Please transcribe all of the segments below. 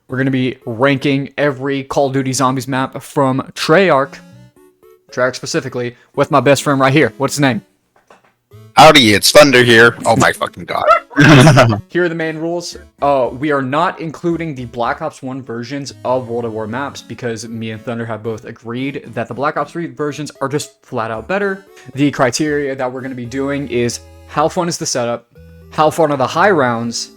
We're going to be ranking every Call of Duty Zombies map from Treyarch specifically, with my best friend right here. What's his name? Howdy, it's Thunder here. Oh my fucking god. Here are the main rules. We are not including the Black Ops 1 versions of World at War maps because me and Thunder have both agreed that the Black Ops 3 versions are just flat out better. The criteria that we're going to be doing is how fun is the setup, how fun are the high rounds,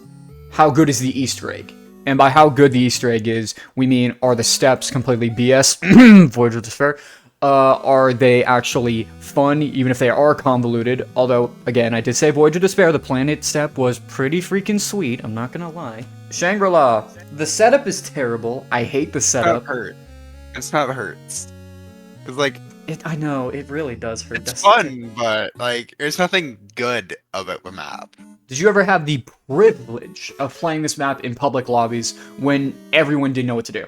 how good is the Easter egg. And by how good the Easter egg is, we mean are the steps completely BS, Voyage of Despair, are they actually fun, even if they are convoluted? Although, again, I did say Voyage of Despair, the planet step was pretty freaking sweet, I'm not gonna lie. Shangri-La, the setup is terrible, I hate the setup. It's not hurts. It's like... I know, it really does hurt. It's fun, but, like, there's nothing good about the map. Did you ever have the privilege of playing this map in public lobbies when everyone didn't know what to do?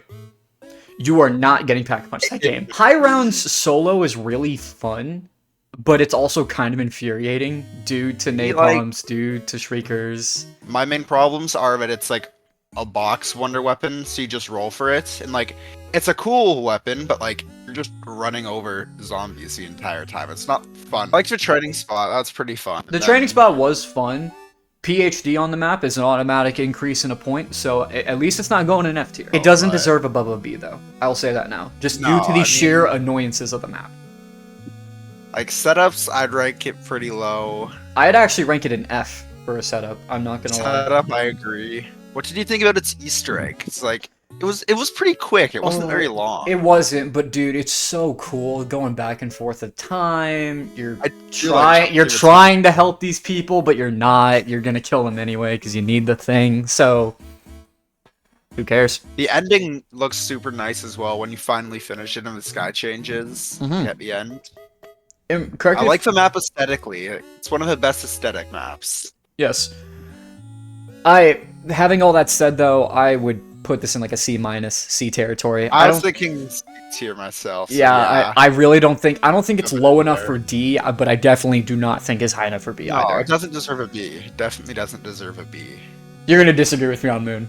You are not getting pack-punched that game. High rounds solo is really fun, but it's also kind of infuriating due to napalms, due to shriekers. My main problems are that it's like a box wonder weapon, so you just roll for it, and like, it's a cool weapon, but like, you're just running over zombies the entire time. It's not fun. I like the training spot, that's pretty fun. The training spot was fun. PhD on the map is an automatic increase in a point, so at least it's not going in F tier. It doesn't deserve above a B, though. I'll say that now. Just due to the sheer annoyances of the map. Like, setups, I'd rank it pretty low. I'd actually rank it an F for a setup, I'm not gonna lie. Setup, I agree. What did you think about its Easter egg? It's like, it was pretty quick, it wasn't very long. It wasn't, but dude, it's so cool going back and forth of time. You're trying to help these people, but you're not. You're gonna kill them anyway because you need the thing. So who cares? The ending looks super nice as well when you finally finish it and the sky changes at the end. I like the map aesthetically. It's one of the best aesthetic maps. Yes. Having all that said though, I would put this in like a C- territory. I was thinking C tier myself. So yeah, I really don't think it's low enough for D, but I definitely do not think it's high enough for B either. It doesn't deserve a B. It definitely doesn't deserve a B. You're gonna disagree with me on Moon.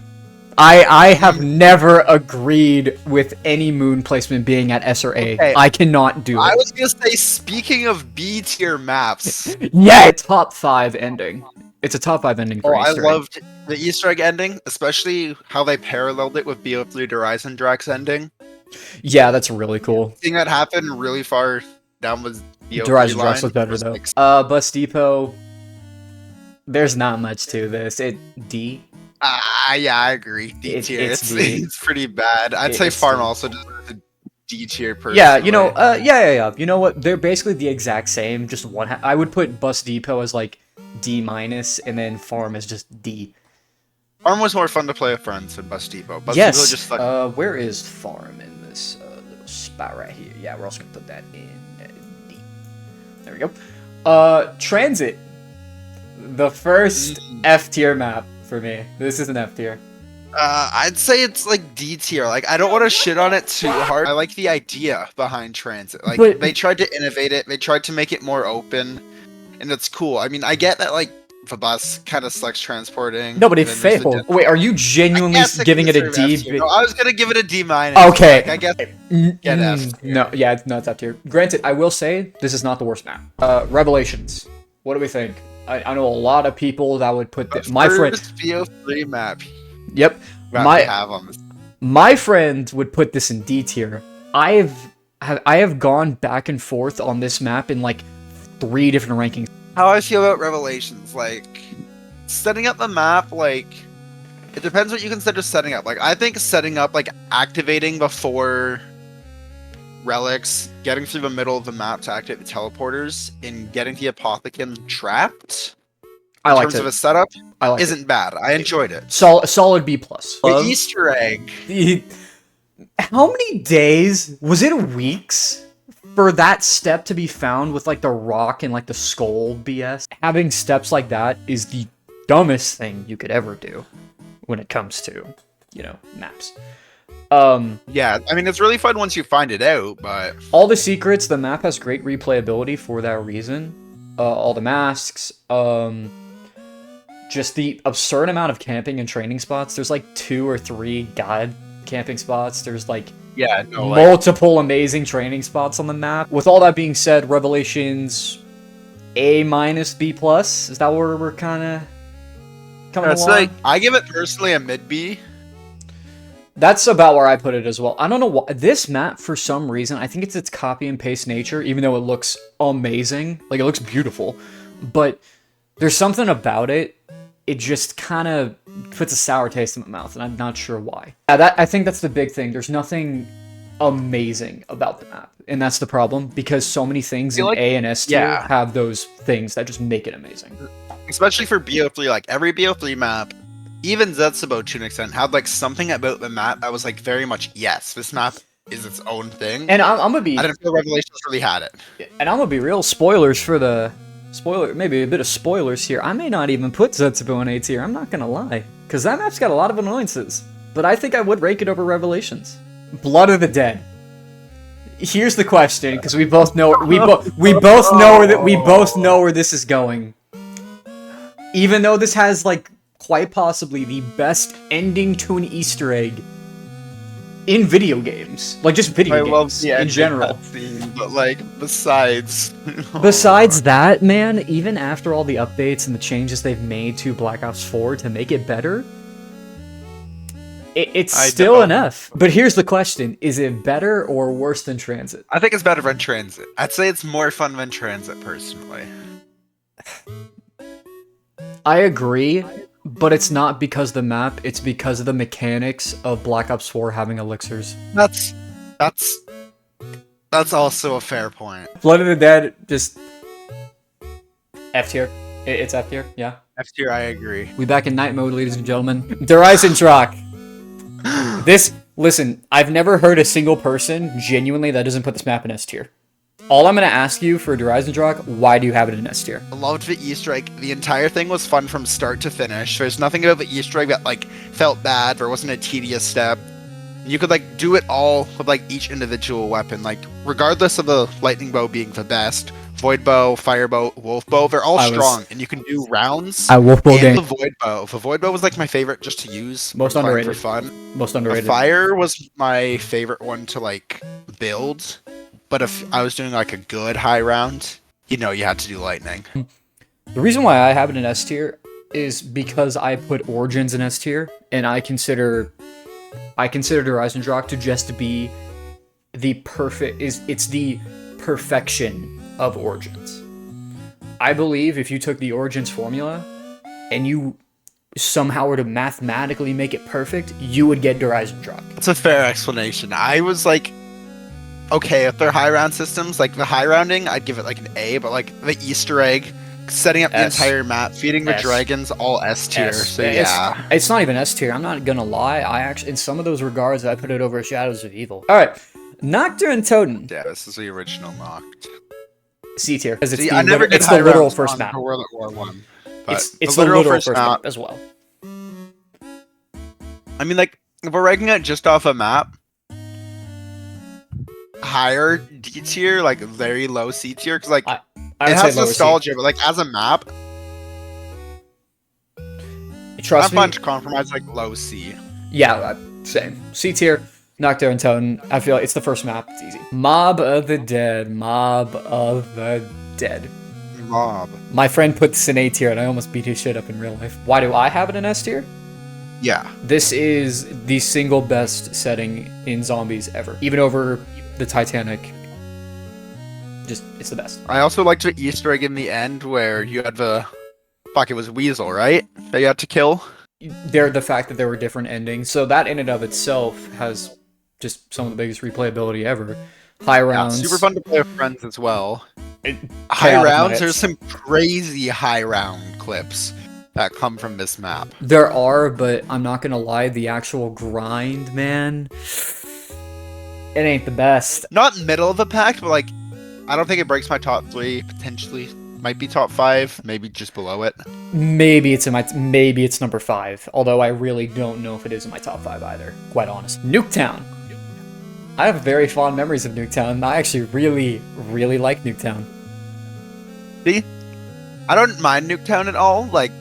I have never agreed with any Moon placement being at S or A. Okay. I cannot do it. I was gonna say, speaking of B tier maps. Yeah, top 5 ending. It's a top 5 ending for Easter egg. I loved the Easter egg ending, especially how they paralleled it with BO3 Horizon Drax ending. Yeah, that's really cool. The thing that happened really far down was BO3 Horizon Drax was better though. Bus Depot, there's not much to this. D. Yeah, I agree. D tier. It's pretty bad. I'd say Farm also deserves a D tier personally. Yeah, you know, yeah. You know what? They're basically the exact same. Just one. I would put Bus Depot as like D-, and then Farm is just D. Farm was more fun to play with friends than Bus Depot. Bus Yes. Depot just like... where is Farm in this little spot right here? Yeah, we're also gonna put that in D. There we go. Transit. The first F tier map for me. This is an F tier. I'd say it's like D tier. Like, I don't want to shit on it too hard. I like the idea behind Transit. Like, they tried to innovate it. They tried to make it more open. And it's cool. I mean, I get that, like, the bus kind of sucks transporting. No, but it failed. Wait, are you genuinely giving it a D? No, I was gonna give it a D-. Okay. Like, I guess get F. No, yeah, no, it's up tier. Granted, I will say, this is not the worst map. Revelations. What do we think? I know a lot of people that would put this. My friend. BO3 map. Yep. My friend would put this in D tier. I have gone back and forth on this map in like 3 different rankings. How I feel about Revelations, like, setting up the map, like, it depends what you consider setting up. Like, I think setting up, like, activating before relics, getting through the middle of the map to activate the teleporters, and getting the Apothecon trapped, in terms of a setup, isn't bad. I enjoyed it. Solid B+. The Easter egg. How many days? Was it weeks? For that step to be found with like the rock and like the skull BS, having steps like that is the dumbest thing you could ever do when it comes to, you know, maps. Yeah, I mean, it's really fun once you find it out, but... All the secrets, the map has great replayability for that reason. All the masks, just the absurd amount of camping and training spots. There's like 2 or 3 god camping spots. There's like Yeah, no, multiple amazing training spots on the map. With all that being said, Revelations A minus B plus. Is that where we're kind of coming it's along? like I give it personally a mid B. That's about where I put it as well. I don't know why this map, for some reason, I think it's its copy and paste nature, even though it looks amazing. Like, it looks beautiful. But there's something about it, it just kind of puts a sour taste in my mouth, and I'm not sure why. I think that's the big thing. There's nothing amazing about the map, and that's the problem, because so many things in A and S tier have those things that just make it amazing. Especially for BO3, like, every BO3 map, even Zetsubo to an extent, had like something about the map that was like very much, yes, this map is its own thing. And I'm gonna be. I didn't feel Revelations really had it. And I'm gonna be real. Spoilers for the maybe a bit of spoilers here. I may not even put Zetsubo in A tier. I'm not gonna lie, because that map's got a lot of annoyances. But I think I would rank it over Revelations. Blood of the Dead. Here's the question, because we both know we both know where this is going. Even though this has like quite possibly the best ending to an Easter egg in video games. Like, just video games in general. Scene, but like, besides that, man, even after all the updates and the changes they've made to Black Ops 4 to make it better, it's still enough. But here's the question. Is it better or worse than Transit? I think it's better than Transit. I'd say it's more fun than Transit, personally. I agree. But it's not because of the map, it's because of the mechanics of Black Ops 4 having elixirs. That's also a fair point. Blood of the Dead, just F tier. It's F tier, yeah. F tier, I agree. We back in night mode, ladies and gentlemen. Dreisendrach. Listen, I've never heard a single person genuinely that doesn't put this map in S tier. All I'm going to ask you for Dreisendrach, why do you have it in S tier? I loved the Easter egg. The entire thing was fun from start to finish. There's nothing about the Easter egg that, like, felt bad. There wasn't a tedious step. You could, like, do it all with, like, each individual weapon. Like, regardless of the lightning bow being the best, void bow, fire bow, wolf bow, they're all strong. And you can do rounds. Wolf bow game. The void bow. The void bow was, like, my favorite just to use. Most underrated. For fun. Most underrated. The fire was my favorite one to, like, build. But if I was doing like a good high round, you know, you had to do lightning. The reason why I have it in S tier is because I put Origins in S tier, and I consider Dreisendrach to just be the it's the perfection of Origins. I believe if you took the Origins formula and you somehow were to mathematically make it perfect, you would get Dreisendrach. That's a fair explanation. I was like, okay, if they're high round systems, like the high rounding, I'd give it like an A, but like the Easter egg, setting up the entire map, feeding the dragons, all S tier. So yeah, it's not even S tier. I'm not gonna lie. I actually, in some of those regards, I put it over Shadows of Evil. All right, Noctur and Toten. Yeah, this is the original Noct. C tier, because it's it's the literal first map. World at War 1, it's the literal first map as well. I mean, like, if we're ranking it just off a map, higher D tier, like very low C tier, because like it has nostalgia, but like as a map, trust me, I'm fun to compromise like low C. Yeah, same. C tier, Noctur and Toten. I feel like it's the first map. It's easy. Mob of the Dead. Mob of the Dead. Mob. My friend put this in A tier, and I almost beat his shit up in real life. Why do I have it in S tier? Yeah. This is the single best setting in zombies ever, even over the Titanic. Just, it's the best. I also liked the Easter egg in the end where you had the... Fuck, it was Weasel, right? That you had to kill? The fact that there were different endings. So that in and of itself has just some of the biggest replayability ever. High rounds. Yeah, super fun to play with friends as well. High rounds, there's some crazy high round clips that come from this map. There are, but I'm not gonna lie, the actual grind, man... It ain't the best. Not middle of the pack, but like, I don't think it breaks my top 3. Potentially, might be top 5. Maybe just below it. Maybe it's number 5. Although I really don't know if it is in my top 5 either. Quite honest. Nuketown. I have very fond memories of Nuketown. I actually really, really like Nuketown. See, I don't mind Nuketown at all. Like,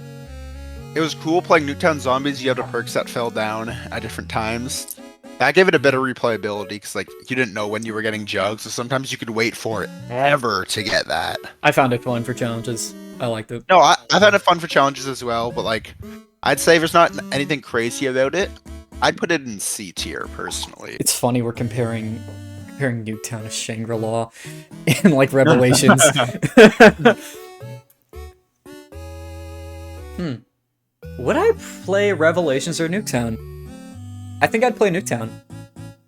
it was cool playing Nuketown Zombies. You had the perks that fell down at different times. That gave it a bit of replayability because like you didn't know when you were getting jugs, so sometimes you could wait forever to get that. I found it fun for challenges. I liked it. No, I found it fun for challenges as well, but like I'd say there's not anything crazy about it. I'd put it in C tier personally. It's funny we're comparing Nuketown to Shangri-La in like Revelations. Would I play Revelations or Nuketown? I think I'd play Nuketown.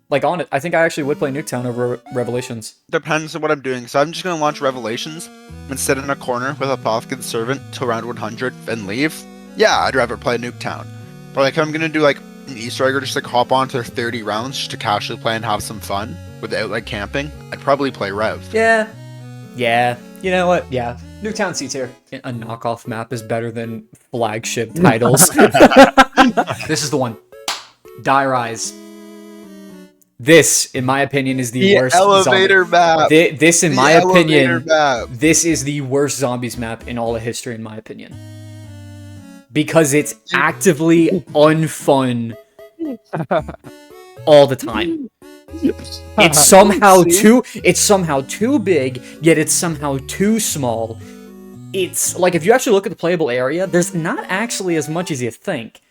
Like on it, I think I actually would play Nuketown over Revelations. Depends on what I'm doing. So I'm just gonna launch Revelations and sit in a corner with a Apotheca's Servant till round 100 and leave. Yeah, I'd rather play Nuketown. But like if I'm gonna do like an Easter egg or just like hop on to 30 rounds just to casually play and have some fun without like camping, I'd probably play Rev. Yeah. You know what? Yeah. Nuketown C tier. A knockoff map is better than flagship titles. This is the one. Die Rise. This, in my opinion, is the worst elevator map. This, in my opinion, this is the worst zombies map in all of history, in my opinion. Because it's actively unfun all the time. It's somehow too big, yet it's somehow too small. It's like if you actually look at the playable area, there's not actually as much as you think.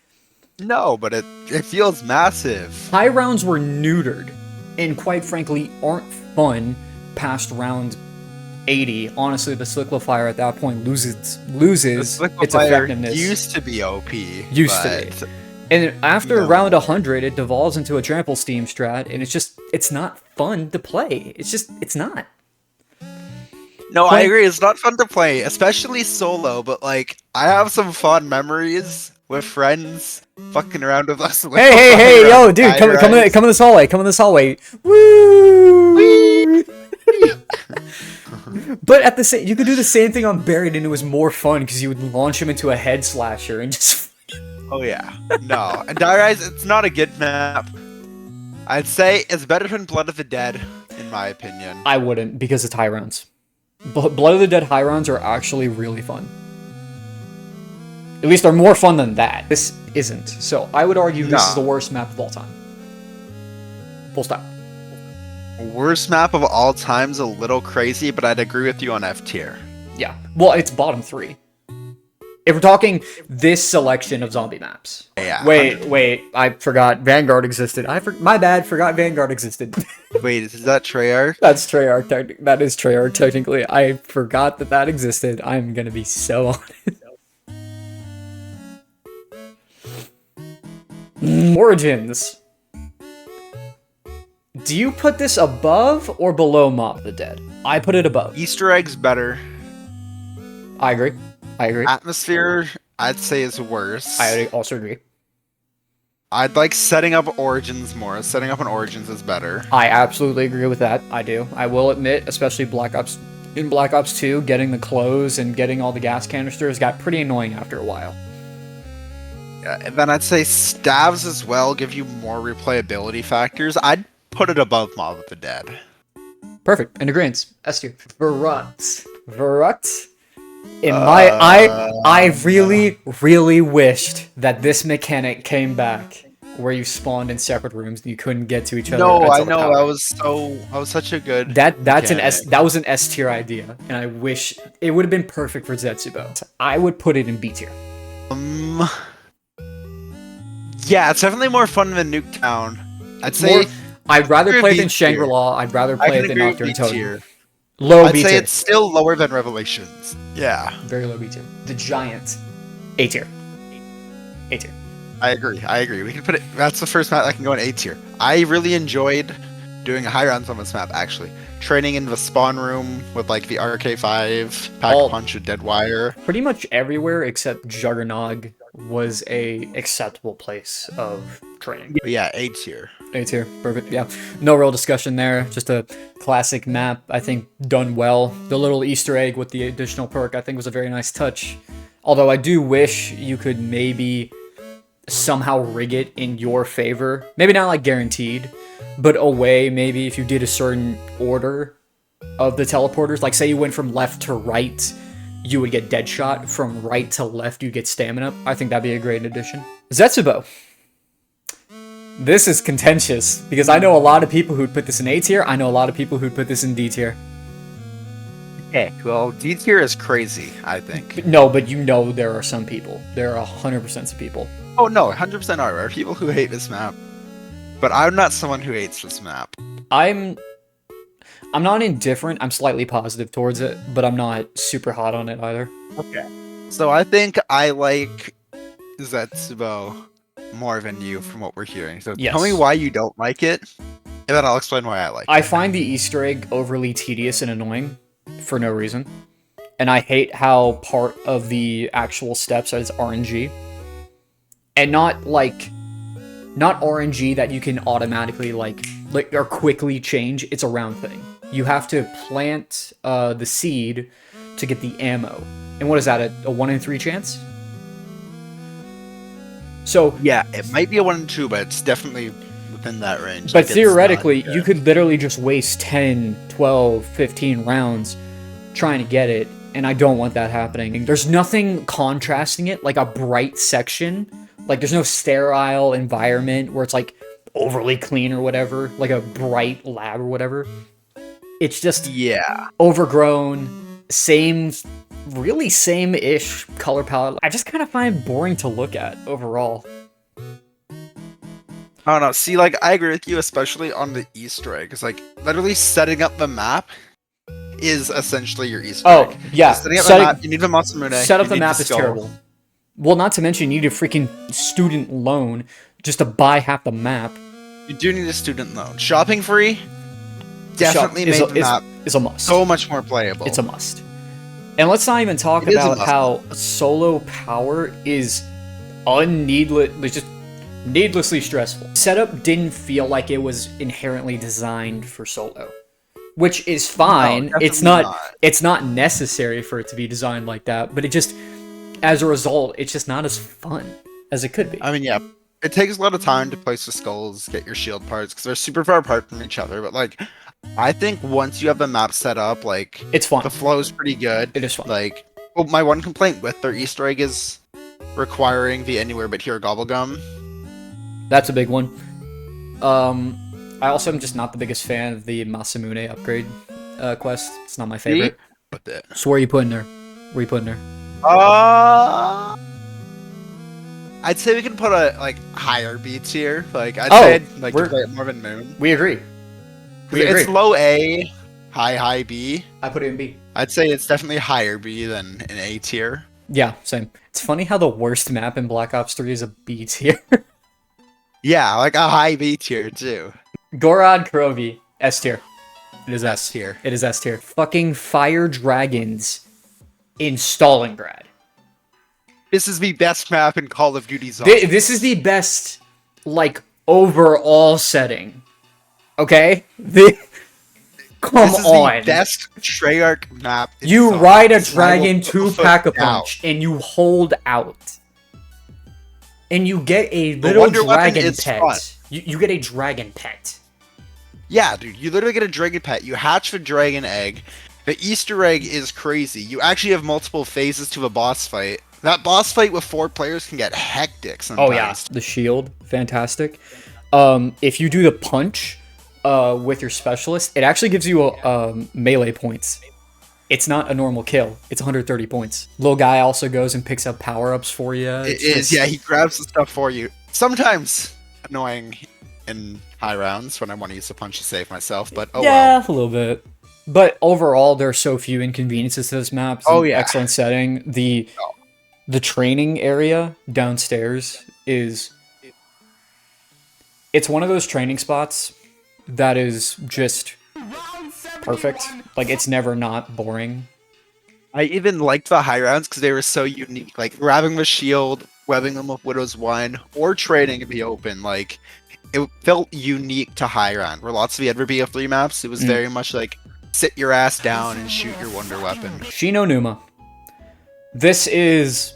No, but it feels massive. High rounds were neutered, and quite frankly, aren't fun past round 80. Honestly, the Slicklifier at that point loses its effectiveness. Used to be OP. Used to be. And after round 100, it devolves into a trample steam strat, and it's not fun to play. It's not. No, I agree. It's not fun to play, especially solo, but like, I have some fond memories with friends fucking around with us. Hey, yo, dude, come in this hallway. Woo! But at the same, you could do the same thing on Buried, and it was more fun because you would launch him into a head slasher and just. Oh yeah, no, and Die Rise, it's not a good map. I'd say it's better than Blood of the Dead, in my opinion. I wouldn't because it's high rounds. Blood of the Dead high rounds are actually really fun. At least they're more fun than that. This isn't. So I would argue this is the worst map of all time. Full stop. Worst map of all time's a little crazy, but I'd agree with you on F tier. Yeah. Well, it's bottom 3. If we're talking this selection of zombie maps. Yeah. Wait, I forgot Vanguard existed. My bad, forgot Vanguard existed. Wait, is that Treyarch? That's Treyarch. That is Treyarch, technically. I forgot that existed. I'm gonna be so honest. Origins. Do you put this above or below Mob of the Dead? I put it above. Easter eggs better. I agree. Atmosphere, I'd say is worse. I also agree. I'd like setting up Origins more. Setting up an Origins is better. I absolutely agree with that. I do. I will admit, especially Black Ops 2, getting the clothes and getting all the gas canisters got pretty annoying after a while. Yeah, and then I'd say stabs as well give you more replayability factors. I'd put it above Mob of the Dead. Perfect. In agreement. S tier. Verrut. I really wished that this mechanic came back where you spawned in separate rooms and you couldn't get to each other. No, I know that was such a good. That was an S tier idea, and I wish it would have been perfect for Zetsubo. I would put it in B tier. Yeah, it's definitely more fun than Nuketown. I'd rather play it than Shangri-La. I'd rather play it than Nocturne Totem. Low B tier. I'd say it's still lower than Revelations. Yeah. Very low B tier. The Giant. A tier. A tier. I agree. We can put it. That's the first map that can go in A tier. I really enjoyed doing a high rounds on this map, actually. Training in the spawn room with like the RK5, Pack-a-Punch, and Dead Wire. Pretty much everywhere except Juggernog was a acceptable place of training. But yeah, A tier. A tier, perfect. Yeah, no real discussion there. Just a classic map. I think done well. The little Easter egg with the additional perk, I think, was a very nice touch. Although I do wish you could maybe somehow rig it in your favor. Maybe not like guaranteed, but a way maybe if you did a certain order of the teleporters. Like say you went from left to right you would get Deadshot. From right to left, you get Stamina. I think that'd be a great addition. Zetsubo. This is contentious, because I know a lot of people who'd put this in A tier. I know a lot of people who'd put this in D tier. Okay, well, D tier is crazy, I think. No, but you know there are some people. There are 100% of people. Oh no, 100% are. There are people who hate this map. But I'm not someone who hates this map. I'm not indifferent. I'm slightly positive towards it, but I'm not super hot on it either. Okay. So I think I like Zetsubo more than you from what we're hearing. So Yes. tell me why you don't like it, and then I'll explain why I like it. I find the Easter egg overly tedious and annoying for no reason. And I hate how part of the actual steps is RNG. And not RNG that you can automatically like or quickly change. It's a round thing. You have to plant the seed to get the ammo. And what is that, a 1 in 3 chance? So Yeah, it might be a 1 and 2, but it's definitely within that range. but Like, it's theoretically, not, you could literally just waste 10, 12, 15 rounds trying to get it, and I don't want that happening. There's nothing contrasting it, like a bright section. Like, there's no sterile environment where it's, like, overly clean or whatever, like a bright lab or whatever. It's just Yeah. overgrown, really same-ish color palette. I just kind of find it boring to look at overall. I don't know. See, like, I agree with you, especially on the Easter egg. Because, like, literally setting up the map is essentially your Easter egg. Oh, yeah. Setting up the map, you need the Masamune. Set up you the need map is skull. terrible. Well, not to mention, you need a freaking student loan just to buy half the map. You do need a student loan. Shopping free definitely made the map is a must. so much more playable. It's a must. And let's not even talk It is a about must. how solo power is just needlessly stressful. Setup didn't feel like it was inherently designed for solo, which is fine. No, It's not necessary for it to be designed like that, but it just, as a result, it's just not as fun as it could be. I mean, yeah, it takes a lot of time to place the skulls, get your shield parts, because they're super far apart from each other. But like, I think once you have the map set up, like, It's fun. the flow is pretty good. It is fun. Like, well, my one complaint with their Easter egg is requiring the anywhere but here gobblegum. That's a big one. I also am just not the biggest fan of the Masamune upgrade quest. It's not my favorite. With it. So where are you putting her? Where are you putting her? I'd say we can put a like higher B tier. Like I'd Oh, say like we're- to play it more than Moon. We agree. 'Cause it's low A, high B. I put it in B. I'd say it's definitely higher B than an A tier. Yeah, same. It's funny how the worst map in Black Ops 3 is a B tier. Yeah, like a high B tier too. Gorod Kurovi, S tier. It is S. S tier. It is S tier. Fucking fire dragons in Stalingrad. This is the best map in Call of Duty Zombies. This is the best, like, overall setting. Okay? Come This is on. the best Treyarch map. in You Zombies. ride a I will dragon put to my foot Pack-a-Punch, and you hold out. And you get a little wonder weapon dragon is pet. fun. You get a dragon pet. Yeah, dude, you literally get a dragon pet. You hatch the dragon egg. The Easter egg is crazy. You actually have multiple phases to a boss fight. That boss fight with 4 players can get hectic sometimes. Oh yeah, the shield, fantastic. If you do the punch with your specialist, it actually gives you melee points. It's not a normal kill. It's 130 points. Little guy also goes and picks up power-ups for you. It is, yeah, he grabs the stuff for you. Sometimes annoying in high rounds when I want to use the punch to save myself, but oh yeah, well. a little bit. But overall, there are so few inconveniences to this map. It's an excellent setting. The training area downstairs is... It's one of those training spots that is just perfect. Like, it's never not boring. I even liked the high rounds because they were so unique. Like grabbing the shield, webbing them with Widow's Wine, or trading in the open. Like it felt unique to high round. Where lots of the other BF3 maps, it was very much like sit your ass down and shoot your wonder weapon. Shino Numa. This is...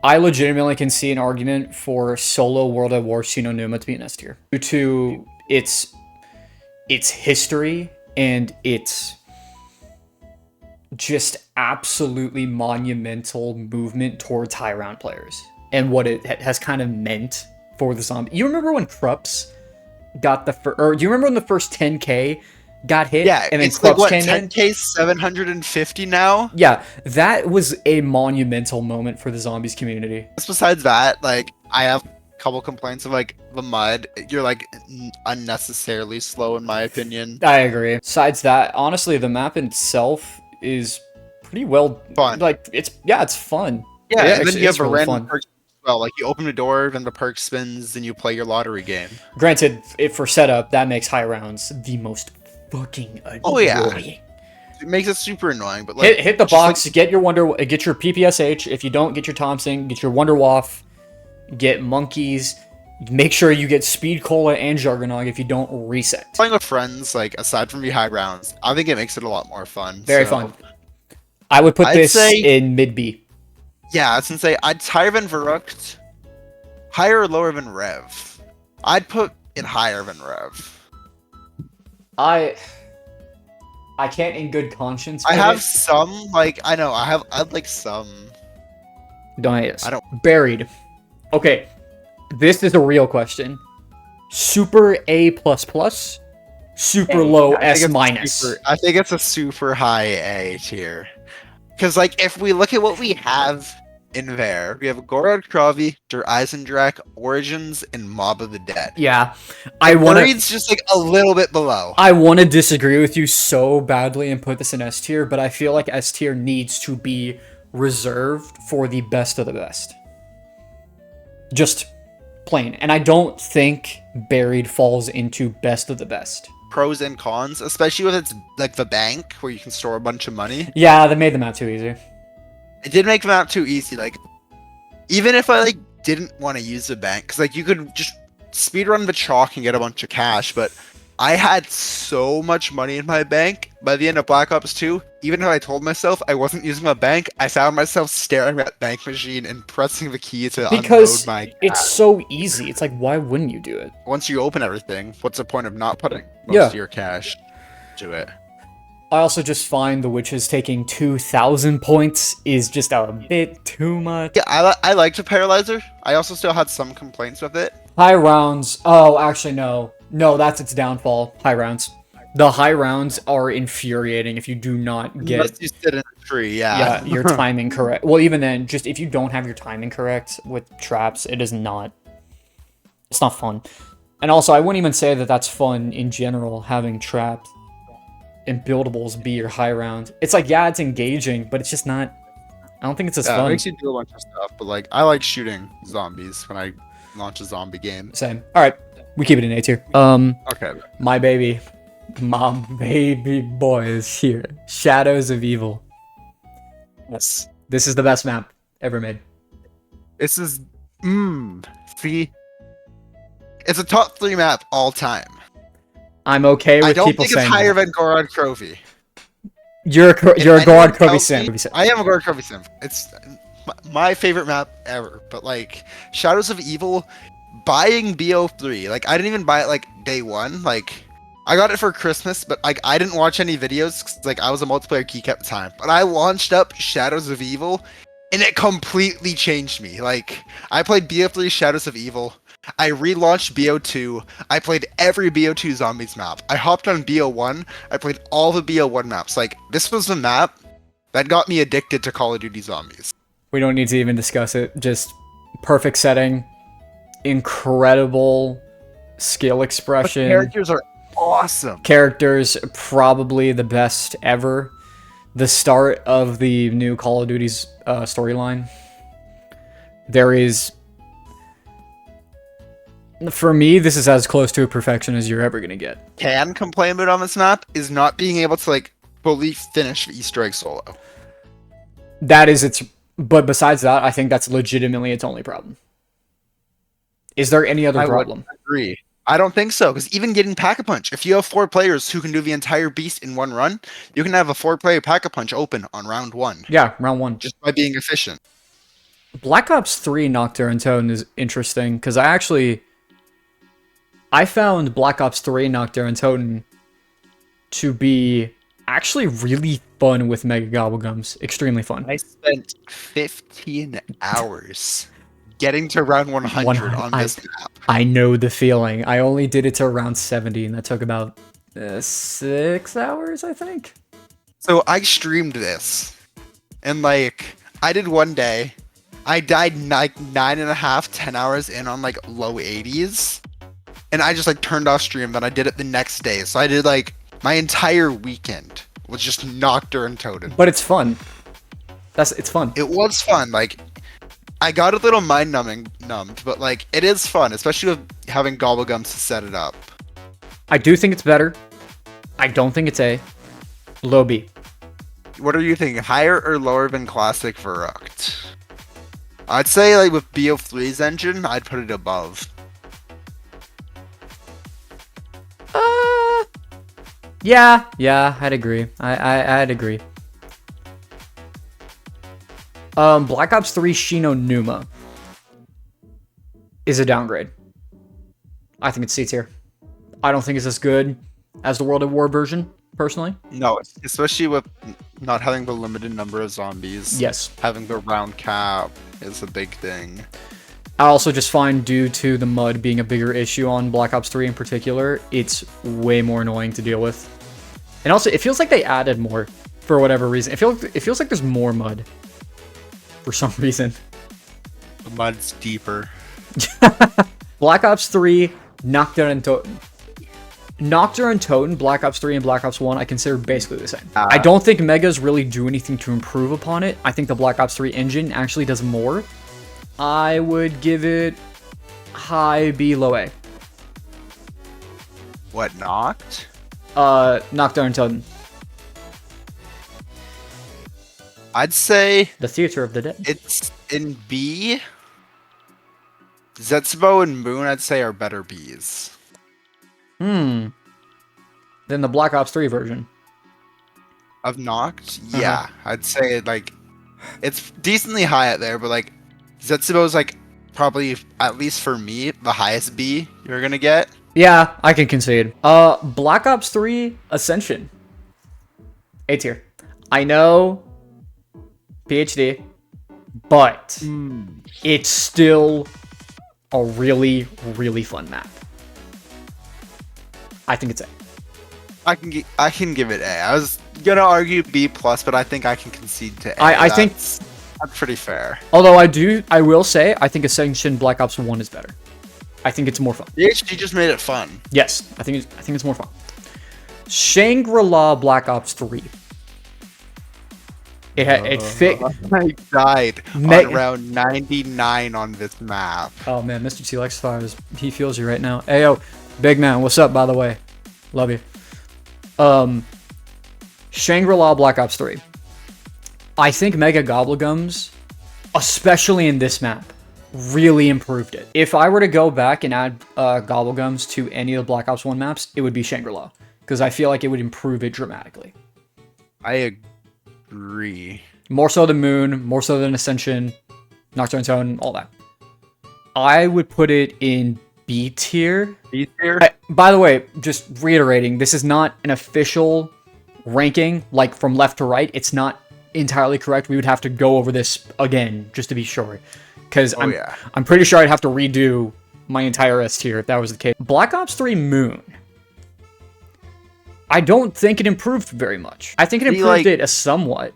I legitimately can see an argument for solo World at War Shino Numa to be an S tier. Due to its history and its just absolutely monumental movement towards high round players and what it has kind of meant for the zombie. You remember when Krups got or do you remember when the first 10K got hit? Yeah, and then it's like Krups what, came in? 10K 750 now? Yeah, that was a monumental moment for the zombies community. Besides that, like, I have a couple complaints of like the mud. You're like unnecessarily slow in my opinion. I agree. Besides that, honestly, the map itself is pretty well Fun. Like it's fun. Yeah, Yeah, and then you have a really random fun. perk as well. Like you open the door, then the perk spins, then you play your lottery game. Granted, if for setup, that makes high rounds the most fucking annoying. Oh yeah, it makes it super annoying. But like, hit the box, like, get your PPSH. If you don't, get your Thompson, get your Wonder Waff, get monkeys. Make sure you get Speed Cola and Juggernog if you don't reset. Playing with friends, like aside from the high rounds, I think it makes it a lot more fun. Very fun. I would put this in mid B. Yeah, I was gonna say I'd higher than Verrucht, higher or lower than Rev. I'd put it higher than Rev. I can't in good conscience. I have some, like, I know, I'd like some. Don't. I don't. Buried. Okay, this is a real question. Super A++, super low S-. I think it's a super high A tier. Because, like, if we look at what we have in there, we have Gorod Kravi, Der Eisendrak, Origins, and Mob of the Dead. Yeah, Buried's just like a little bit below. I want to disagree with you so badly and put this in S tier, but I feel like S tier needs to be reserved for the best of the best. Just plain. And I don't think Buried falls into best of the best. Pros and cons, especially with its like the bank where you can store a bunch of money. Yeah, they made the map too easy. It did make the map too easy. Like, even if I like didn't want to use the bank, because like you could just speedrun the chalk and get a bunch of cash, but I had so much money in my bank by the end of Black Ops 2. Even if I told myself I wasn't using my bank, I found myself staring at that bank machine and pressing the key to unload my cash. It's so easy. It's like, why wouldn't you do it? Once you open everything, what's the point of not putting most of your cash to it? I also just find the witches taking 2,000 points is just a bit too much. Yeah, I liked the Paralyzer. I also still had some complaints with it. High rounds. Oh, actually, no. No, that's its downfall. High rounds. The high rounds are infuriating if you do not get... Unless you sit in a tree, Yeah, your timing correct. Well, even then, just if you don't have your timing correct with traps, it is not... It's not fun. And also, I wouldn't even say that that's fun in general, having traps and buildables be your high round. It's like, yeah, it's engaging, but it's just not... I don't think it's as fun. It makes you do a bunch of stuff, but like, I like shooting zombies when I launch a zombie game. Same. Alright, we keep it in A tier. Okay. My baby boy is here. Shadows of Evil. Yes. This is the best map ever made. This is... See? It's a top 3 map all time. I'm okay with people saying I don't think it's higher than Gorod Krovi. You're a Gorod Krovi sim. I am a Gorod Krovi sim. It's my favorite map ever. But like, Shadows of Evil, buying BO3, like I didn't even buy it like day one. Like, I got it for Christmas, but like I didn't watch any videos 'cause, like I was a multiplayer geek at the time. But I launched up Shadows of Evil, and it completely changed me. Like, I played BO3 Shadows of Evil. I relaunched BO2. I played every BO2 zombies map. I hopped on BO1. I played all the BO1 maps. Like, this was the map that got me addicted to Call of Duty Zombies. We don't need to even discuss it. Just perfect setting, incredible skill expression. The characters are awesome. Characters probably the best ever. The start of the new Call of Duty's storyline. There is... For me, this is as close to a perfection as you're ever gonna get. Can complain about on this map is not being able to like fully finish the Easter egg solo. That is its... But besides that, I think that's legitimately its only problem. Is there any other problem? I agree. I don't think so, because even getting Pack-a-Punch, if you have 4 players who can do the entire beast in one run, you can have a 4-player Pack-a-Punch open on round 1. Yeah, round 1. Just by being efficient. Black Ops 3 Nocturne Tone is interesting, because I found Black Ops 3 Nocturne Tone to be actually really fun with Mega Gobblegums. Extremely fun. I spent 15 hours getting to round 100 on this map. I know the feeling. I only did it to round 70, and that took about 6 hours, I think. So I streamed this, and like I did one day. I died like 9.5, 10 hours in on like low 80s, and I just like turned off stream. Then I did it the next day. So I did like my entire weekend was just Nocturne Totem. But it's fun. It's fun. It was fun. Like I got a little mind numbed, but like it is fun, especially with having Gobblegums to set it up. I do think it's better. I don't think it's A. Low B. What are you thinking? Higher or lower than Classic Verruct? I'd say like with BO3's engine, I'd put it above. Yeah, I'd agree. I'd agree. Black Ops 3 Shino Numa is a downgrade. I think it's C tier. I don't think it's as good as the World at War version, personally. No, especially with not having the limited number of zombies. Yes. Having the round cap is a big thing. I also just find, due to the mud being a bigger issue on Black Ops 3 in particular, it's way more annoying to deal with. And also, it feels like they added more for whatever reason. It feels like there's more mud for some reason. The mud's deeper. Black Ops 3, Nocturne and Totem. Nocturne and Totem, Black Ops 3 and Black Ops 1, I consider basically the same. I don't think Megas really do anything to improve upon it. I think the Black Ops 3 engine actually does more. I would give it high B, low A. What, knocked? Nocturne and Totem. I'd say The Theater of the Dead. it's in B. Zetsubo and Moon, I'd say, are better Bs. Then the Black Ops 3 version. Of knocked? Yeah. I'd say like it's decently high out there, but like Zetsubo's like probably, at least for me, the highest B you're gonna get. Yeah, I can concede. Black Ops 3 Ascension. A tier. I know PhD, but it's still a really, really fun map. I think it's A. I can give it A. I was gonna argue B plus, but I think I can concede to A. I think that's pretty fair. Although I will say, I think Ascension Black Ops 1 is better. I think it's more fun. The HD just made it fun. Yes, I think it's more fun. Shangri-La Black Ops 3. It fit. I died on round 99 on this map. Oh man, Mr. T Lex Fires, he feels you right now. Hey yo, big man, what's up? By the way, love you. Shangri-La Black Ops 3. I think Mega Gobblegums, especially in this map, really improved it. If I were to go back and add Gobblegums to any of the Black Ops 1 maps, it would be Shangri-La, because I feel like it would improve it dramatically. I agree. More so than Moon, more so than Ascension, Nocturne Tone, all that. I would put it in B tier. B tier? By the way, just reiterating, this is not an official ranking, like from left to right. It's not entirely correct. We would have to go over this again, just to be sure. Because I'm pretty sure I'd have to redo my entire S tier if that was the case. Black Ops 3 Moon. I don't think it improved very much. I think it improved it somewhat.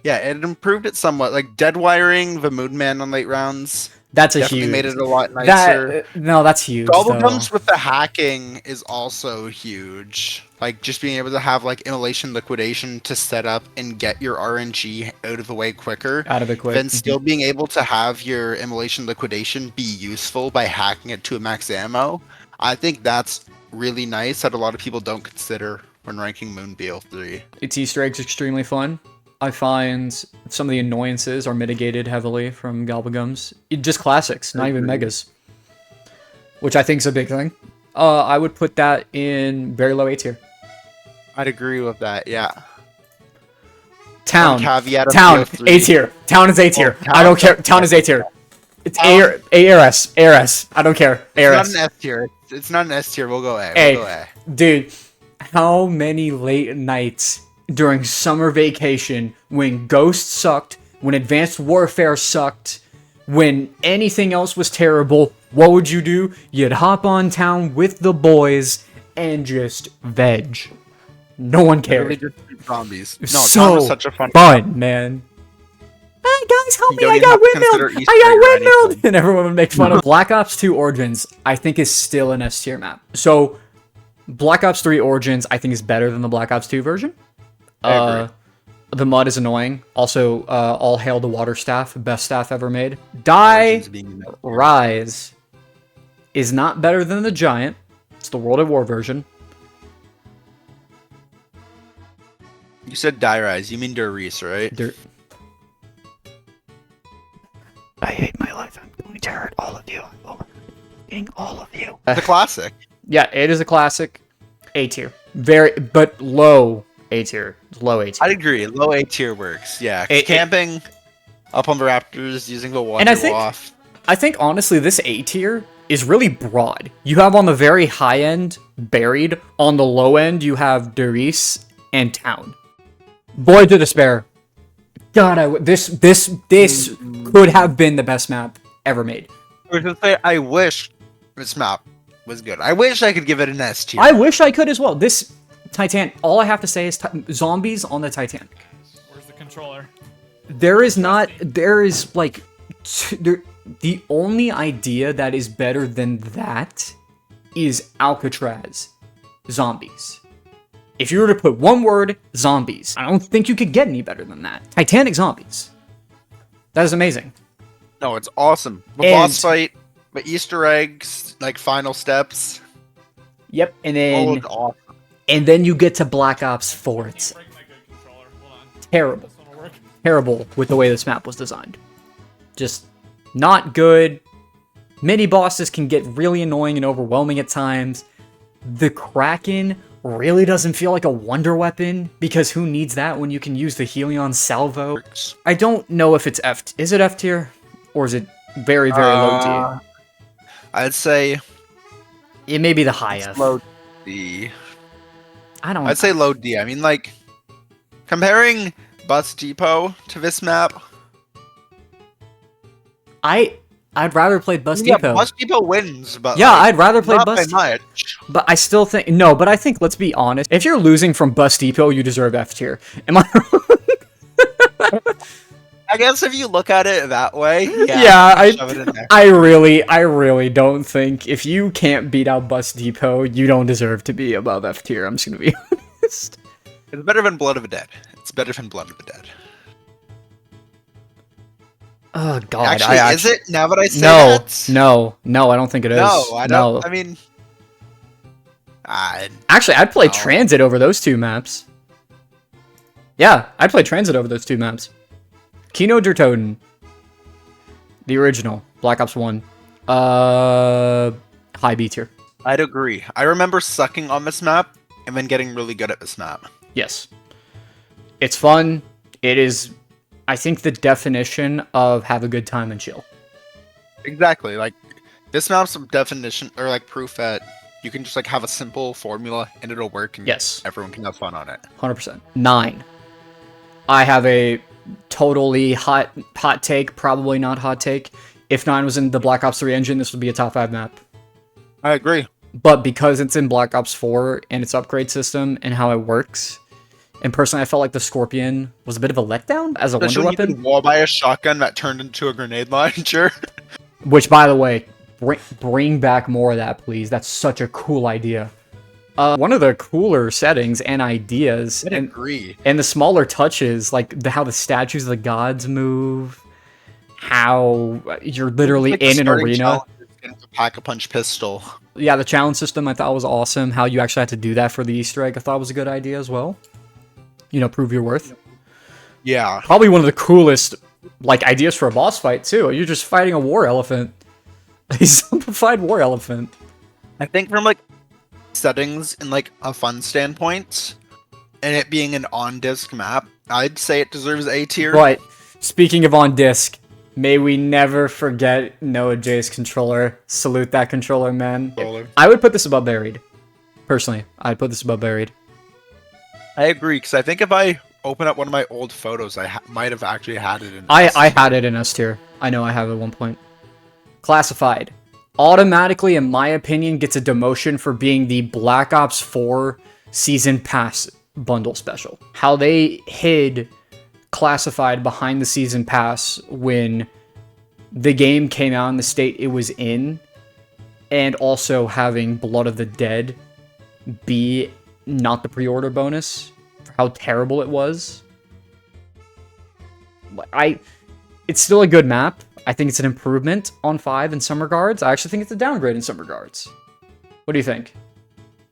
Yeah, it improved it somewhat. Like dead wiring the Moon Man on late rounds. That's a definitely huge. Made it a lot nicer. No, that's huge. Gobblegums with the hacking is also huge. Like just being able to have like immolation liquidation to set up and get your RNG out of the way quicker. Out of it quick. Then still being able to have your immolation liquidation be useful by hacking it to a max ammo. I think that's really nice that a lot of people don't consider when ranking Moon BO3. Its Easter eggs extremely fun. I find some of the annoyances are mitigated heavily from Gobblegums. Just classics, not even megas. Which I think is a big thing. I would put that in very low A tier. I'd agree with that, yeah. Town. Town, A tier. Town is A tier. I don't care. Town is A tier. It's ARS. ARS. I don't care. ARS. It's not an S tier. It's not an S tier. We'll go A. We'll go A. Dude, how many late nights during summer vacation when Ghost sucked, when Advanced Warfare sucked, when anything else was terrible, what would you do? You'd hop on town with the boys and just veg. No one cared. Literally just zombies. No, So Town was such a fun. man. Hey guys, help You me! don't I even got have to consider windmilled! Easter I egg or got windmilled! anything. And everyone would make fun of Black Ops 2 Origins. I think is still an S tier map. So Black Ops 3 Origins, I think, is better than the Black Ops 2 version. I agree. The mud is annoying. Also, all hail the water staff, best staff ever made. Die Origins being in that- Rise is not better than the Giant. It's the World at War version. You said Die Rise. You mean Darius, right? I hate my life. I'm going to hurt all of you. I'm hurting all of you. The classic. Yeah, it is a classic. A tier. But low A tier. Low A tier. I'd agree. Low A tier works. Yeah. Camping up on the Raptors, using the water off. I think honestly, this A tier is really broad. You have on the very high end Buried. On the low end, you have Darius and Town. Void to Despair. God, this could have been the best map ever made. I was gonna say, I wish this map was good. I wish I could give it an S tier. I wish I could as well. This Titanic. All I have to say is zombies on the Titanic. Where's the controller? There is not. There is like. The only idea that is better than that is Alcatraz zombies. If you were to put one word, zombies, I don't think you could get any better than that. Titanic zombies. That is amazing. No, it's awesome. The boss fight, the Easter eggs, like final steps. Yep, and then awesome. And then you get to Black Ops 4. It's Break my good controller. Hold on. terrible. This one will work. Terrible with the way this map was designed. Just not good. Mini bosses can get really annoying and overwhelming at times. The Kraken really doesn't feel like a wonder weapon, because who needs that when you can use the Helion Salvo? I don't know if it's F. Is it F tier? Or is it very, very low tier? I'd say It may be the high F. low D. I'd say low D. I mean, like, comparing Bus Depot to this map. I'd rather play Bus Yeah, Depot. Bus Depot wins, but Yeah, like, I'd rather play not Bus by Depot. much. But I still think but I think, let's be honest, if you're losing from Bus Depot, you deserve F tier. Am I wrong? I guess if you look at it that way, Yeah, shove it in there. I really don't think if you can't beat out Bus Depot, you don't deserve to be above F tier. I'm just gonna be honest. It's better than Blood of the Dead. It's better than Blood of the Dead. Oh God! Actually, is it? Now that I say no, that? no, I don't think it is. No, I don't. No. I mean, Actually, I'd play No. Transit over those two maps. Yeah, I'd play Transit over those two maps. Kino der Toten. The original. Black Ops 1. High B tier. I'd agree. I remember sucking on this map and then getting really good at this map. Yes. It's fun. It is, I think, the definition of have a good time and chill. Exactly. Like, this map's a definition, or like proof that you can just like have a simple formula and it'll work and Yes. everyone can have fun on it. 100%. 9. I have a totally hot take, probably not hot take. If 9 was in the Black Ops 3 engine, this would be a top 5 map. I agree. But because it's in Black Ops 4 and its upgrade system and how it works, and personally I felt like the Scorpion was a bit of a letdown as a wonder Especially when you weapon. could wall by a shotgun that turned into a grenade launcher. Which, by the way, bring back more of that, please. That's such a cool idea. One of the cooler settings and ideas, I agree. and the smaller touches, like how the statues of the gods move, how you're literally Like in an starting arena. challenge is getting to pack a punch pistol. Yeah, the challenge system I thought was awesome. How you actually had to do that for the Easter egg I thought was a good idea as well. You know, prove your worth. Yeah. Probably one of the coolest, like, ideas for a boss fight, too. You're just fighting a war elephant. A simplified war elephant. I think from like settings and like a fun standpoint, and it being an on-disc map, I'd say it deserves A tier. But, speaking of on disc, may we never forget Noah J's controller. Salute that controller, man. Controller. I would put this above Buried. Personally, I'd put this above Buried. I agree, because I think if I open up one of my old photos, I might have actually had it in. I had it in S tier. I know I have it at one point. Classified. Automatically, in my opinion, gets a demotion for being the Black Ops 4 Season Pass bundle special. How they hid Classified behind the Season Pass when the game came out in the state it was in, and also having Blood of the Dead be not the pre-order bonus for how terrible it was. It's still a good map. I think it's an improvement on 5 in some regards. I actually think it's a downgrade in some regards. What do you think?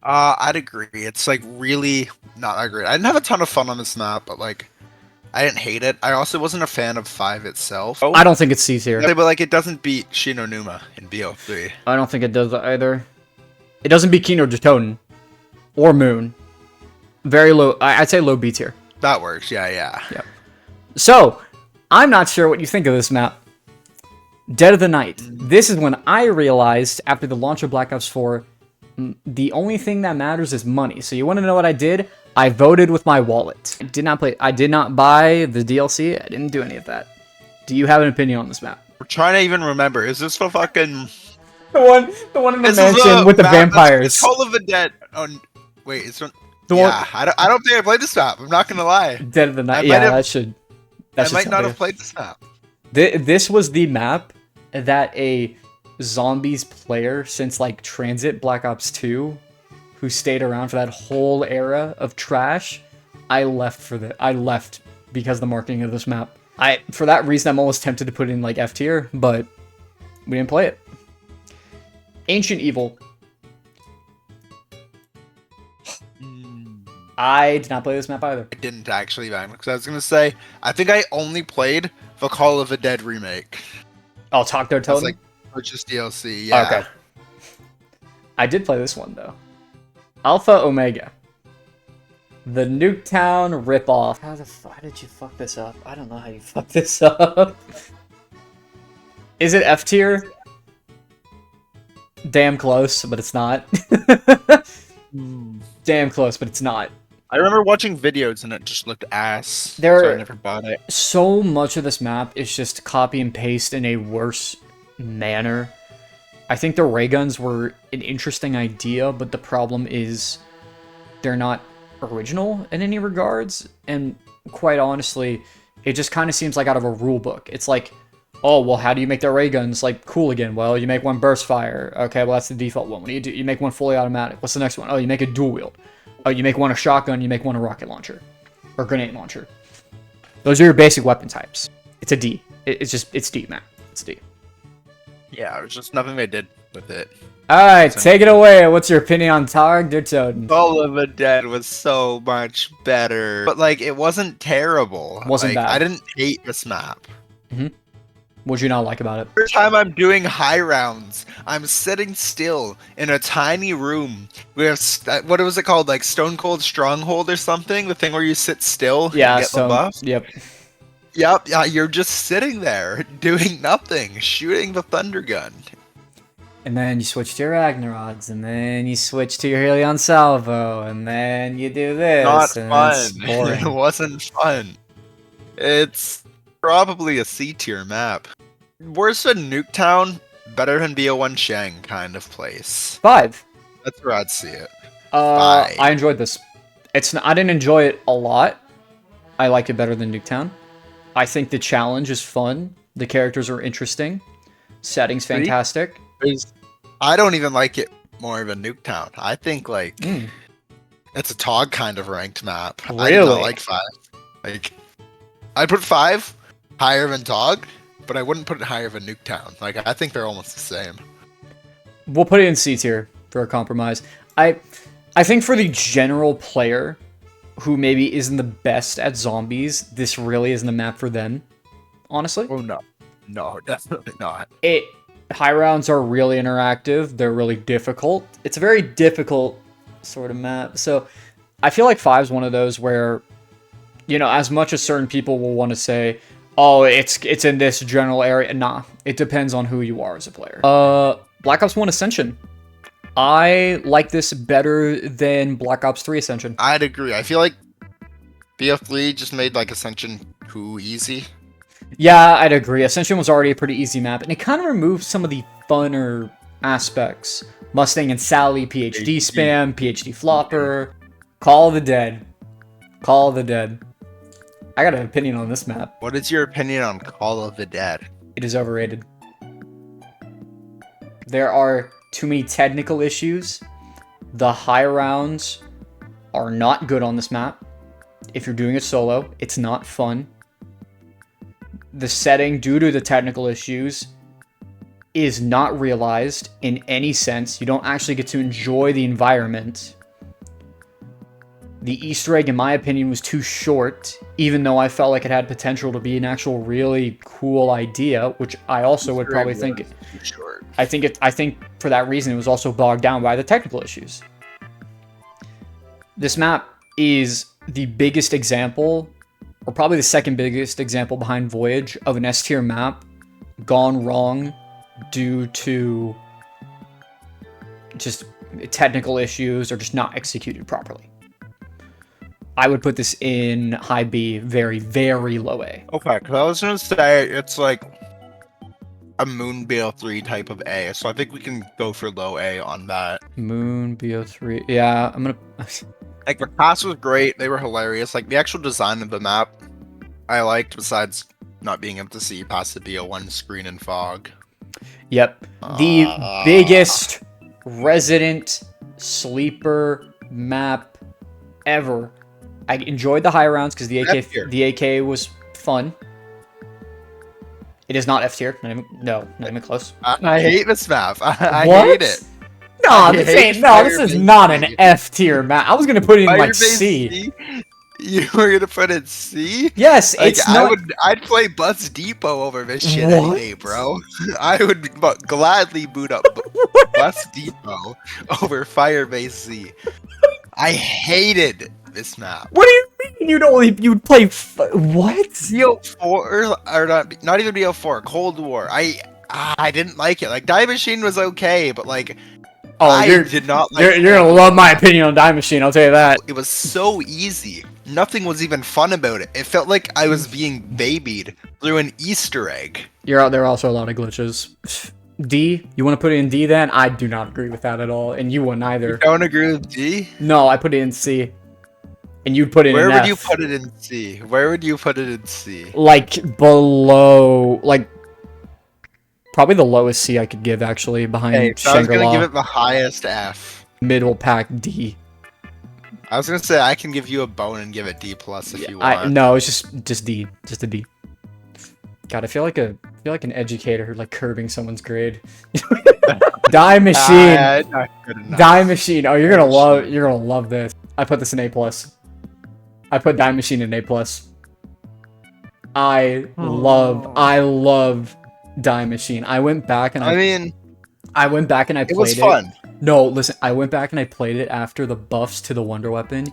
I'd agree. It's like really not that great. I didn't have a ton of fun on this map, but like I didn't hate it. I also wasn't a fan of 5 itself. I don't think it's C tier. But like it doesn't beat Shinonuma in BO3. I don't think it does either. It doesn't beat Kino Jotun or Moon. Very low. I'd say low B tier. That works. Yeah. Yeah. So, I'm not sure what you think of this map. Dead of the Night. This is when I realized, after the launch of Black Ops 4, the only thing that matters is money. So you want to know what I did? I voted with my wallet. I did not buy the DLC. I didn't do any of that. Do you have an opinion on this map? We're trying to even remember. Is this the fucking... The one in the mansion with the vampires. It's Call of the Dead. Oh, wait, it's... The yeah, I don't think I played this map. I'm not going to lie. Dead of the Night. Yeah, that should... I might not have played this map. This was the map that a zombies player since like Transit Black Ops 2, who stayed around for that whole era of trash, I left because of the marketing of this map. For that reason, I'm almost tempted to put it in like F tier, but we didn't play it. Ancient Evil. I did not play this map either. I didn't actually, man, because I was going to say, I think I only played the Call of the Dead remake. Oh, Talk Their Totem? Like purchase DLC, yeah. Okay. I did play this one, though. Alpha Omega. The Nuketown ripoff. How did you fuck this up? I don't know how you fucked this up. Is it F tier? Damn close, but it's not. Damn close, but it's not. I remember watching videos and it just looked ass. So I never bought it. So much of this map is just copy and paste in a worse manner. I think the ray guns were an interesting idea, but the problem is they're not original in any regards. And quite honestly, it just kind of seems like out of a rule book. It's like, oh, well, how do you make the ray guns like cool again? Well, you make one burst fire. Okay, well, that's the default one. What do? You make one fully automatic. What's the next one? Oh, you make a dual wield. Oh, you make one a shotgun, you make one a rocket launcher. Or grenade launcher. Those are your basic weapon types. It's a D. It's D, man. It's D. Yeah, it was just nothing they did with it. Alright, take it away. What's your opinion on Tag der Toten? Call of the Dead was so much better. But, like, it wasn't terrible. Wasn't bad. I didn't hate this map. What'd you not like about it? Every time I'm doing high rounds, I'm sitting still in a tiny room. We have, what was it called? Like Stone Cold Stronghold or something? The thing where you sit still and get the buff? Yep. Yep, yeah, you're just sitting there, doing nothing, shooting the thunder gun. And then you switch to your Ragnarods, and then you switch to your Helion Salvo, and then you do this. Not fun. It's boring. It wasn't fun. It's probably a C tier map. Worse than Nuketown, better than BO1 Shang kind of place. 5. That's where I'd see it. 5. I enjoyed this. I didn't enjoy it a lot. I liked it better than Nuketown. I think the challenge is fun. The characters are interesting. Setting's fantastic. I don't even like it more than Nuketown. I think like it's a TOG kind of ranked map. Really? I do not like 5. Like I'd put 5 higher than TOG, but I wouldn't put it higher than Nuketown. Like I think they're almost the same. We'll put it in C tier for a compromise. I think for the general player who maybe isn't the best at zombies, this really isn't a map for them. Honestly. Oh no. No, definitely not. High rounds are really interactive. They're really difficult. It's a very difficult sort of map. So I feel like 5 is one of those where, you know, as much as certain people will want to say, oh, it's in this general area. Nah, it depends on who you are as a player. Black Ops 1 Ascension. I like this better than Black Ops 3 Ascension. I'd agree. I feel like BO3 just made like Ascension too easy. Yeah, I'd agree. Ascension was already a pretty easy map, and it kind of removed some of the funner aspects. Mustang and Sally, PhD spam, PhD flopper, Call of the Dead. Call of the Dead. I got an opinion on this map. What is your opinion on Call of the Dead? It is overrated. There are too many technical issues. The high rounds are not good on this map. If you're doing it solo, it's not fun. The setting, due to the technical issues, is not realized in any sense. You don't actually get to enjoy the environment. The Easter egg, in my opinion, was too short, even though I felt like it had potential to be an actual really cool idea, which I also would probably think. Too short. I think for that reason it was also bogged down by the technical issues. This map is the biggest example, or probably the second biggest example behind Voyage, of an S tier map gone wrong due to just technical issues or just not executed properly. I would put this in high B, very, very low A. Okay, because I was gonna say it's like a Moon BO3 type of A, so I think we can go for low A on that. Moon, BO3. Yeah, I'm gonna... Like, the cast was great, they were hilarious. Like, the actual design of the map, I liked, besides not being able to see past the BO1 screen in fog. Yep. The biggest resident sleeper map ever. I enjoyed the high rounds because the AK was fun. It is not F tier. Not even close. I hate this map. I What? hate it. No, this is not an F tier map. I was gonna put it in like C. You were gonna put it C? Yes, Like, it's not. I'd play Bus Depot over this shit What? any day, bro. I would gladly boot up Bus Depot over Firebase C. I hated this map. What do you mean you'd play what? BO4 or not even BO4, Cold War. I didn't like it. Like, Die Machine was okay, but like I did not like you're gonna love my opinion on Die Machine, I'll tell you that. It was so easy. Nothing was even fun about it. It felt like I was being babied through an Easter egg. There are also a lot of glitches. D, you want to put it in D then? I do not agree with that at all, and you wouldn't either. You don't agree with D? No, I put it in C. And you'd put it in F. Where would you put it in C? Where would you put it in C? Like, below, like, probably the lowest C I could give, actually, behind Hey, so I was Shangri-La. gonna give it the highest F. Middle pack D. I was gonna say I can give you a bone and give it D plus if you want. No, it's just D. Just a D. God, I feel like an educator, like, curbing someone's grade. Die Machine. Not good enough. Die Machine. Oh, you're gonna love this. I put this in A+. I put Die Machine in A+. I love Die Machine. I went back and I played it. It was fun. No, listen, I went back and I played it after the buffs to the Wonder Weapon.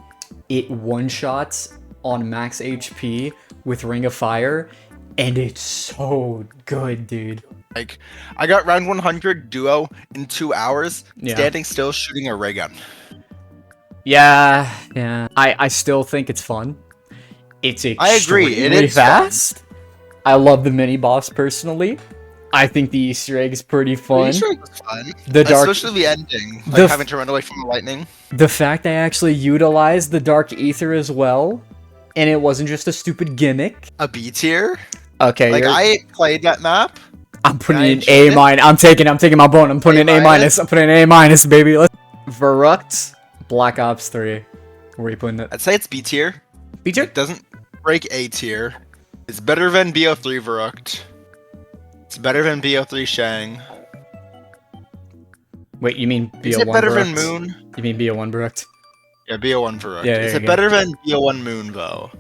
It one-shots on max HP with Ring of Fire, and it's so good, dude. Like, I got round 100 duo in 2 hours, Yeah. standing still shooting a ray gun. Yeah. I still think it's fun. It's I agree, it extremely is fast. I love the mini boss personally. I think the Easter egg is pretty fun. Easter egg was fun. The dark, Especially the ending, like the having to run away from the lightning. the fact they actually utilized the dark ether as well, and it wasn't just a stupid gimmick. A B tier. Okay, Like, I played that map. I'm putting I in enjoyed A it. minus. I'm taking my bone. I'm putting in A A minus. I'm putting in A minus, baby. Let's Verruct Black Ops 3. Where are you putting it? I'd say it's B tier. B tier? It doesn't break A tier. It's better than BO3 Verruct. It's better than BO3 Shang. Wait, you mean BO1 Is it better than Verruct? Moon? You mean BO1 Verruct? Yeah, BO1 Verruct. Yeah, Is there it you better than BO1 Moon, though?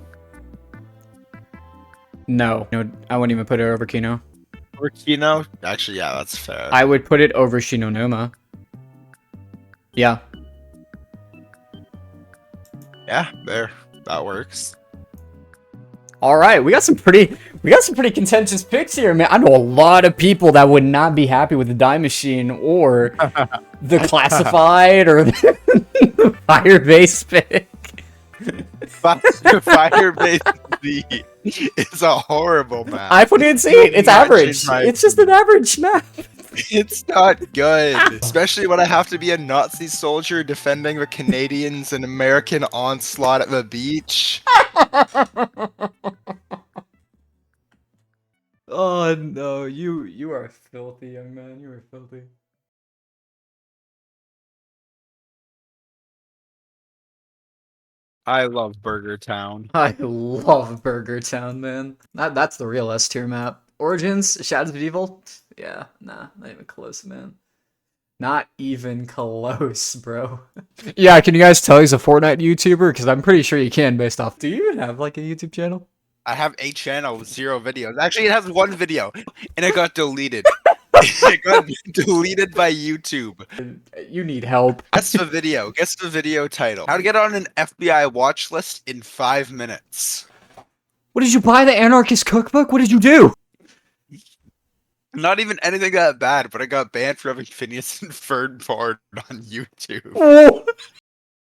No, I wouldn't even put it over Kino. Or Kino? Actually, yeah, that's fair. I would put it over Shinonoma. Yeah. Yeah, there. That works. All right, we got some pretty contentious picks here, man. I know a lot of people that would not be happy with the Die Machine or the Classified or the Firebase pick. Firebase Z is a horrible map. I put in C. It's Not average. change my It's just an average map. It's not good, especially when I have to be a Nazi soldier defending the Canadians and American onslaught at the beach. Oh no, you are filthy, young man. You are filthy. I love Burger Town. I love Burger Town, man. That's the real S tier map. Origins, Shadows of Evil. Yeah, nah, not even close, man. Not even close, bro. Yeah, can you guys tell he's a Fortnite YouTuber? Because I'm pretty sure you can based off. Do you even have like a YouTube channel? I have a channel with 0 videos. Actually, it has 1 video, and it got deleted. It got deleted by YouTube. You need help. Guess the video. Guess the video title. How to get on an FBI watch list in 5 minutes. What did you buy? The Anarchist Cookbook? What did you do? Not even anything that bad, but I got banned for having Phineas and Ferb porn on YouTube. Oh.